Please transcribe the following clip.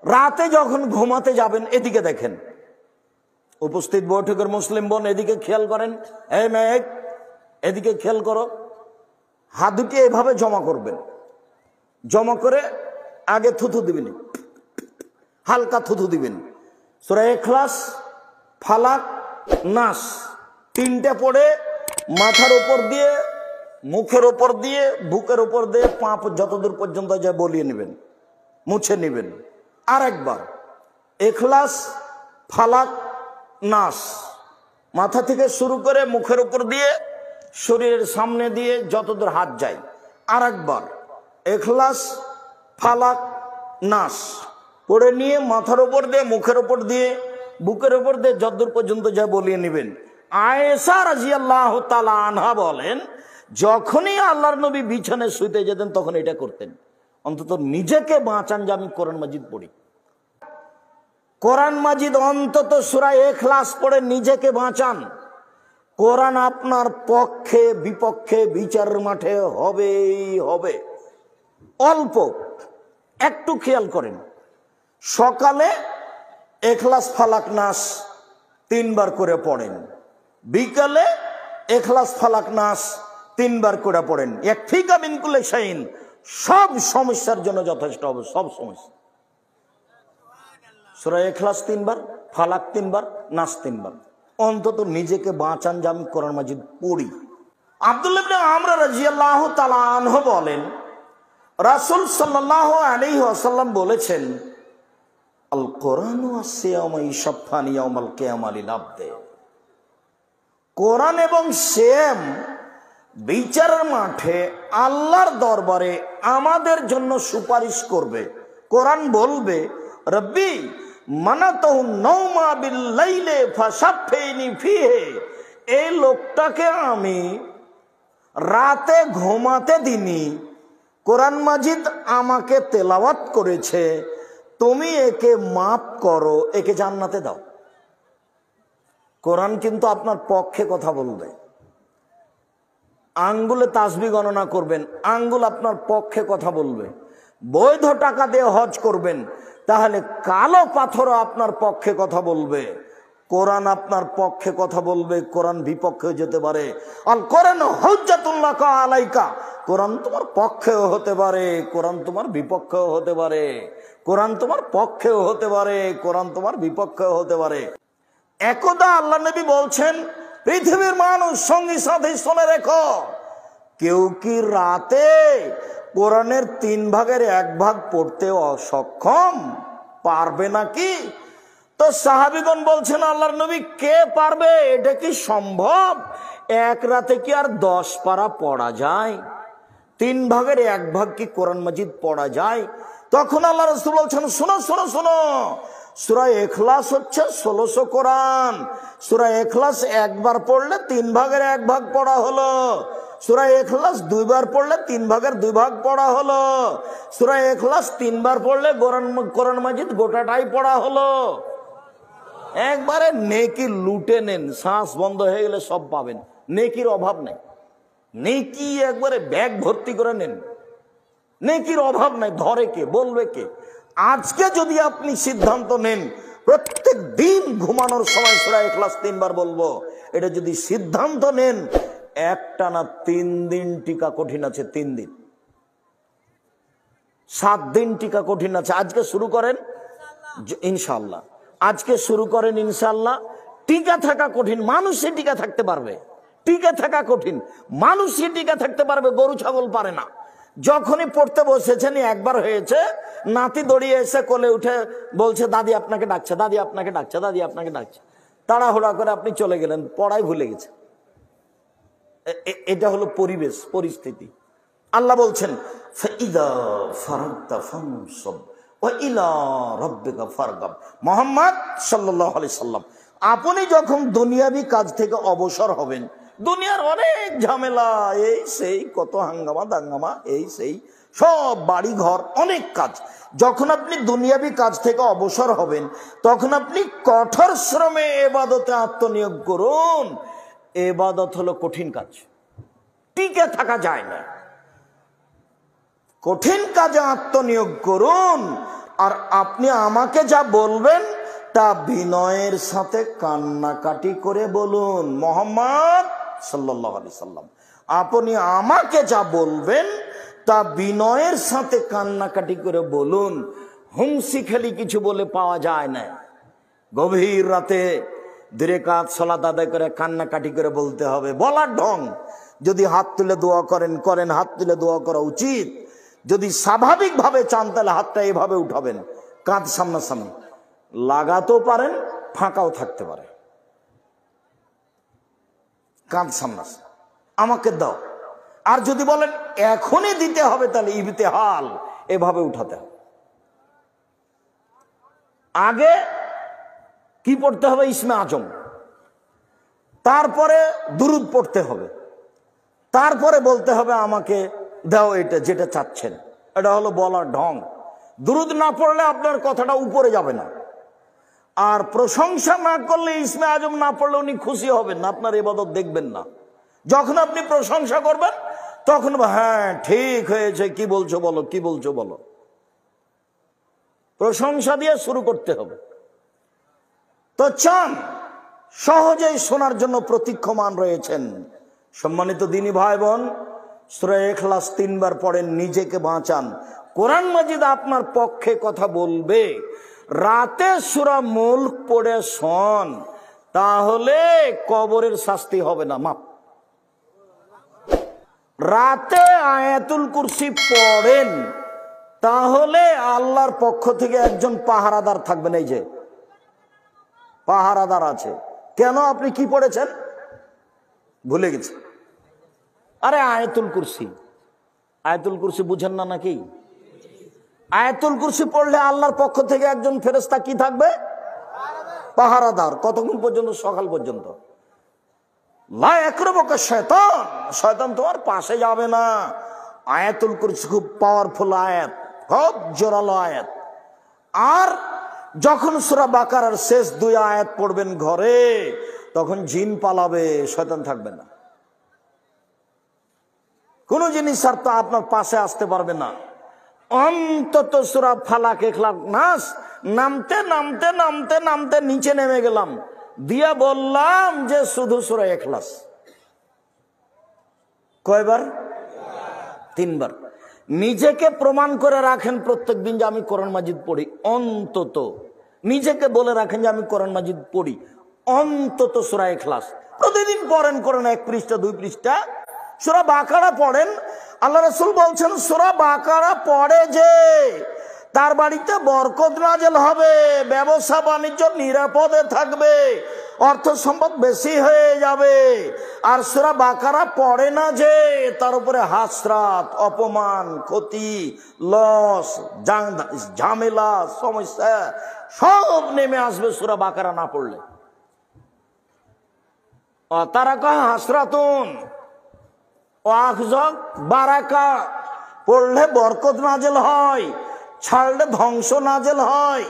রাতে যখন ঘুমাতে যাবেন এদিকে দেখেন, উপস্থিত বৈঠকের মুসলিম বোন এদিকে খেয়াল করেন, এই মেঘ এদিকে খেয়াল করো। হাত দুটি এভাবে জমা করবেন, জমা করে আগে থুথু দিবেন, হালকা থুথু দিবেন। সূরা ইখলাস, ফালাক, নাস তিনটে পড়ে মাথার উপর দিয়ে, মুখের উপর দিয়ে, বুকের উপর দিয়ে পা যতদূর পর্যন্ত যা বলিয়ে নেবেন, মুছে নেবেন। আর একবার ইখলাস, ফালাক, নাস মাথা থেকে শুরু করে মুখের উপর দিয়ে, শরীরের সামনে দিয়ে যতদূর হাত যায়। আর একবার ইখলাস, ফালাক, নাস পড়ে নিয়ে মাথার উপর দিয়ে, মুখের উপর দিয়ে, বুকের উপর দিয়ে যতদূর পর্যন্ত যা বলিয়ে নেবেন। আয়েশা রাদিয়াল্লাহু তাআলা আনহা বলেন, যখনই আল্লাহর নবী বিছানায় শুইতে যেতেন তখন এটা করতেন। অন্তত নিজেকে বাঁচান যে আমি কোরআন মাজিদ পড়ি। কোরআন মাজিদ অন্তত সূরা ইখলাস পড়ে নিজেকে বাঁচান। কোরআন আপনার পক্ষে বিপক্ষে বিচারের মাঠে হবেই হবে। অল্প একটু খেয়াল করেন, সকালে ইখলাস, ফালাক, নাস 3 বার করে পড়েন, বিকালে ইখলাস, ফালাক, নাস 3 বার করে পড়েন। ইয়াকফিকা মিন কুল্লি শাইইন, সব সমস্যার জন্য যথেষ্ট হবে, সব সমস্যা। সূরা ইখলাস 3 বার, ফালাক 3 বার, নাস 3 বার। অন্তত নিজেকে বাঁচান যে আমি কোরআন মাজিদ পড়ি। আব্দুল্লাহ ইবনে আমর রাদিয়াল্লাহু তাআলা আনহু বলেন, রাসূল সাল্লাল্লাহু আলাইহি ওয়াসাল্লাম বলেছেন, আল কোরআনু ওয়াস-সিয়ামু ইয়াশফানি ইয়াউমাল কিয়ামা লিল আবদে। কোরআন এবং সিয়াম বিচারের মাঠে আল্লাহর দরবারে আমাদের জন্য সুপারিশ করবে। কোরআন বলবে, রব্বি মানাতাহু নাওমা বিল লাইলে ফাশাফিনি ফিহি, এই লোকটাকে আমি রাতে ঘুমাতে দিনি, কোরআন মাজিদ আমাকে তেলাওয়াত করেছে, তুমি একে মাফ করো, একে জান্নাতে দাও। কোরআন কিন্তু আপনার পক্ষে কথা বলবে। আঙ্গুলে তাসবিহ গণনা করবেন, আঙ্গুল আপনার পক্ষে কথা বলবে। বৈধ টাকা দিয়ে হজ করবেন, তাহলে কালো পাথরও আপনার পক্ষে কথা বলবে। কোরআন আপনার পক্ষে কথা বলবে, কোরআন বিপক্ষে যেতে পারে। আল কোরআন হুজ্জাতুল্লাহ আলাইকা, কোরআন তোমার পক্ষেও হতে পারে, কোরআন তোমার বিপক্ষেও হতে পারে। কোরআন তোমার পক্ষেও হতে পারে, কোরআন তোমার বিপক্ষেও হতে পারে। একদা আল্লাহ নবী বলছেন, পৃথিবীর মানুষ সঙ্গী সাথী শুনে রেখো, কেউ কি রাতে কোরআনের 3 ভাগের 1 ভাগ পড়তে অসক্ষম? পারবে নাকি? তো সাহাবীগণ বলছেন, আল্লাহর নবী কে পারবে? এটা কি সম্ভব? এক রাতে কি আর 10 পারা পড়া যায়? 3 ভাগের 1 ভাগ কি কোরআন মাজিদ পড়া যায়? তখন আল্লাহ রাসূল বলছেন, শোনো শোনো শোনো, সূরা ইখলাস হচ্ছে 1600 কোরআন। সূরা ইখলাস 1 বার পড়লে 3 ভাগের 1 ভাগ পড়া হলো। সূরা ইখলাস 2 বার পড়লে 3 ভাগের 2 ভাগ পড়া হলো। সূরা ইখলাস 3 বার পড়লে কোরআন মাজিদ গোটাটাই পড়া হলো। একবারে নেকি লুটে নেন, শ্বাস বন্ধ হয়ে গেলে সব পাবেন, নেকির অভাব নেই। নেকি একবারে ব্যাগ ভর্তি করে নেন, নেকির অভাব নাই। ধরে কে, বলবে কে? আজকে যদি আপনি সিদ্ধান্ত নেন প্রত্যেক দিন ঘুমানোর সময় সূরা ইখলাস 3 বার বলবো, এটা যদি সিদ্ধান্ত নেন, একটানা 3 দিন টিকা কঠিন আছে। 3 দিন, 7 দিন টিকা কঠিন আছে। আজকে শুরু করেন ইনশাআল্লাহ, আজকে শুরু করেন ইনশাআল্লাহ। টিকা থাকা কঠিন, মানুষে টিকা থাকতে পারবে। টিকা থাকা কঠিন, মানুষে টিকা থাকতে পারবে, গরু ছাগল পারে না। যখনই পড়তে বসেছেন, 1 বার হয়েছে, নাতি দড়িয়ে এসে কোলে উঠে বলছে, দাদি আপনাকে ডাকছে, দাদি আপনাকে ডাকছে, দাদি আপনাকে ডাকছে। তাড়াহুড়া করে আপনি চলে গেলেন, পড়াই ভুলে গেছে। এটা হলো পরিবেশ, পরিস্থিতি। আল্লাহ বলছেন, ফাইদা ফারাগতা ফানসব ওয়া ইলা রাব্বিকা ফারগাব। মুহাম্মদ সাল্লাল্লাহু আলাইহি সাল্লাম, আপনি যখন দুনিয়াবি কাজ থেকে অবসর হবেন, দুনিয়ার অনেক ঝামেলা, এই সেই কত হাঙ্গামা দাঙ্গামা, এই সেই সব বাড়ি ঘর অনেক কাজ, যখন আপনি দুনিয়াবি কাজ থেকে অবসর হবেন, তখন আপনি কঠোর শ্রমে ইবাদতে আত্মনিয়োগ করুন। ইবাদত হলো কঠিন কাজ, টিকে থাকা যায় না। কঠিন কাজে আত্মনিয়োগ করুন। আর আপনি আমাকে যা বলবেন তা বিনয়ের সাথে কান্নাকাটি করে বলুন। মুহাম্মদ সাল্লাল্লাহু আলাইহি সাল্লাম, আপনি আমাকে যা বলবেন তা বিনয়ের সাথে কান্নাকাটি করে বলুন। হুমসি খেলি কিছু বলে পাওয়া যায় না। গভীর রাতে 2 রাকাত সালাত আদায় করে কান্নাকাটি করে বলতে হবে, বলার ঢং। যদি হাত তুলে দোয়া করেন, হাত তুলে দোয়া করা উচিত। যদি স্বাভাবিকভাবে চান তাহলে হাতটা এভাবে উঠাবেন, কাঁধ সামনাসামনি লাগাতেও পারেন, ফাঁকাও থাকতে পারে, কাঁধ সামনাসামনি আমাকে দাও। আর যদি বলেন এখনই দিতে হবে তাহলে ইবতিহাল, এভাবে উঠাতে হবে। আগে কি পড়তে হবে? ইসমে আজম, তারপরে দুরুদ পড়তে হবে, তারপরে বলতে হবে আমাকে দাও এটা যেটা চাচ্ছেন। এটা হলো বলার ঢং। দুরুদ না পড়লে আপনার কথাটা উপরে যাবে না। আর প্রশংসা না করলে, ইসমে আজম না পড়লে উনি খুশি হবেন না, আপনার ইবাদত দেখবেন না। যখন আপনি প্রশংসা করবেন তখন হ্যাঁ ঠিক হয়েছে, কি বলছো বলো, কি বলছো বলো। প্রশংসা দিয়ে শুরু করতে হবে। তো চান সহজেই শোনার জন্য প্রতীক্ষমান রয়েছেন। সম্মানিত দিনী ভাই বোন, সূরা ইখলাস 3 বার পড়েন, নিজেকে বাঁচান। কোরআন মাজিদ আপনার পক্ষে কথা বলবে। রাতে সূরা মুলক পড়ে শোন, তাহলে কবরের শাস্তি হবে না, মাপ। রাতে আয়াতুল কুরসি পড়েন, তাহলে আল্লাহর পক্ষ থেকে একজন পাহারাদার থাকবেন। এই যে পাহারাদার আছে। কেন? আপনি কি পড়েছেন ভুলে গেছেন। আরে আয়াতুল কুরসি, আয়াতুল কুরসি বুঝেন না নাকি? আয়াতুল কুরসি পড়লে আল্লাহর পক্ষ থেকে একজন ফেরেশতা কি থাকবে? পাহারাদার। কতক্ষণ পর্যন্ত? সকাল পর্যন্ত। লা ইয়াকরুবুকা শয়তান, শয়তান তোমার পাশে যাবে না। আয়াতুল কুরসি খুব পাওয়ারফুল আয়াত, খুব জোরালো আয়াত। আর যখন সূরা বাকারার শেষ 2 আয়াত পড়বেন ঘরে, তখন জিন পালাবে, শয়তান থাকবে না। কোন জিনিস আর তো আপনার পাশে আসতে পারবে না। অন্তত সূরা ফালাক, ইখলাস, নাস নামতে নামতে নামতে নামতে নিচে নেমে গেলাম, দিয়া বললাম যে শুধু সূরা ইখলাস। কয়বার? 3 বার। নিজেকে প্রমাণ করে রাখেন প্রত্যেকদিন যে আমি কোরআন মাজিদ পড়ি। অন্তত নিজেকে বলে রাখেন যে আমি কোরআন মাজিদ পড়ি, অন্তত সূরা ইখলাস প্রতিদিন পড়েন। কোরআন 1 পৃষ্ঠা 2 পৃষ্ঠা। সূরা বাকারা পড়েন। আল্লাহ রাসূল বলছেন সূরা বাকারা পড়ে যে তার বাড়িতে বরকত নাযিল হবে, ব্যবসা বাণিজ্য নিরাপদে থাকবে, অর্থ সম্পদ বেশি হয়ে যাবে। আর সূরা বাকারা পড়ে না যে তার উপরে হাসরাত, অপমান, ক্ষতি, লস, ঝামেলা, সমস্যা সব নেমে আসবে সূরা বাকারা না পড়লে। তারা কয় হাসরাতুন ওয়াখযক বারাকা, পড়লে বরকত নাযিল হয়, ছাড়লে ধ্বংস নাযিল হয়।